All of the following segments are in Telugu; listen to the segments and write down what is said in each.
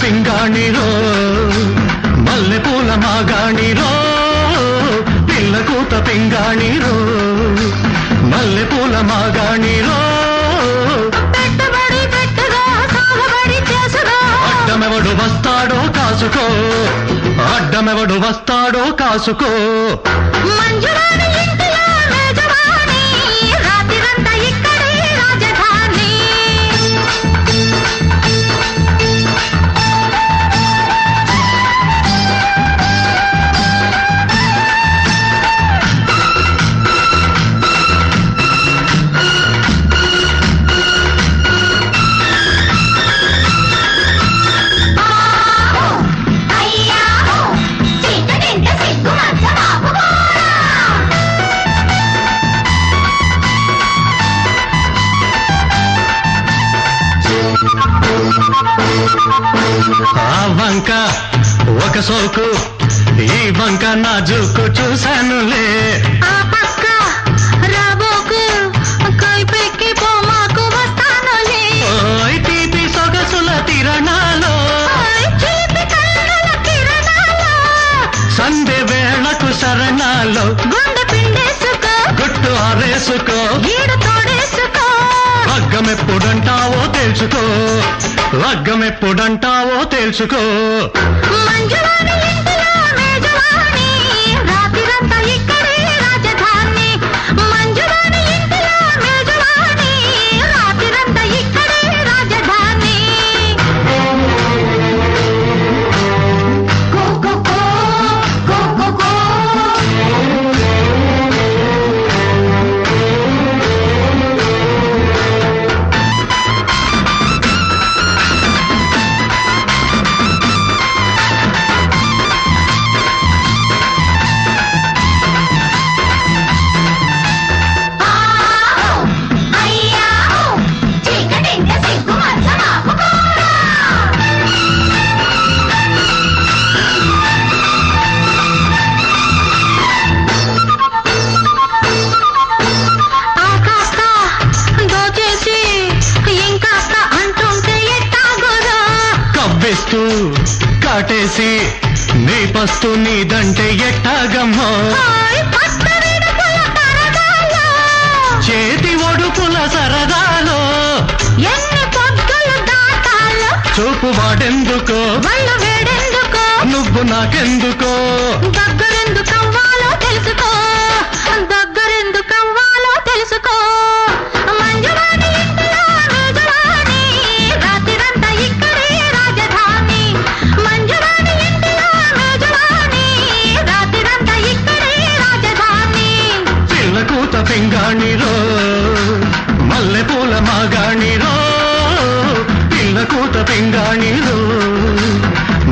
పింగాణిరో మల్లెపూల మాగాణిరో పిల్లకూత పింగాణిరో మల్లెపూల మాగాణిరో పెట్టుబడి పెట్టుగా సాగుబడి చేసుగా అడ్డమెవడు వస్తాడో కాసుకో అడ్డమెవడు వస్తాడో కాసుకో మంజువాణి ఇంటిలో మేజవాణి రాత్రిరంతా ఇక్కడే రాజధాని ఆ వంక ఒక సోకు ఈ వంక నా జూకు చూశానులే ఆ పక్క రాబోకు కైపెక్కి పోమాకు వస్తానులే ఓయ్ తీపి సొగసుల తిరణాలో చిలిపి కళ్ళల కిరణాలు సంధ్య వేళకు శరణాలో గుండె పిండేసుకో గుట్టు ఆరేసుకో ఈడు తోడేసుకో లగ్గమెప్పుడంటావో తెలుసుకో లగ్గమెప్పుడంటావో తెలుసుకో మంజువాణి ఇంటిలో మేజవాణి రాత్రిరంతా ఇక్కడే రాజధాని మంజువాణి ఇంటిలో మేజవాణి రాత్రిరంతా ఇక్కడే రాజధాని కో కో కో కో కో కో కాటేసి నీ పస్తు నీదంటే ఎట్టాగమ్మో చేతి ఒడుపుల సరదాలో ఎన్ని పొద్దులు దాటాలో చూపు వాడెందుకో వళ్ళు వేడెందుకో నువ్వు నాకెందుకో దగ్గరెందుకవ్వాలో తెలుసుకో దగ్గరెందుకవ్వాలో తెలుసుకో మంజువాణి ఇంటిలో మేజవాణి రాత్రిరంతా ఇక్కడే రాజధాని మంజువాణి ఇంటిలో మేజవాణి రాత్రిరంతా ఇక్కడే రాజధాని పిల్లకూత పింగాణిరో మల్లెపూల మాగాణిరో పిల్లకూత పింగాణిరో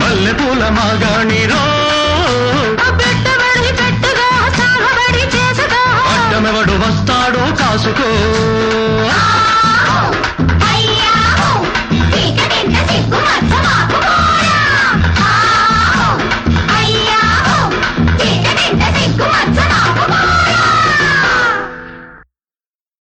మల్లెపూల మాగాణి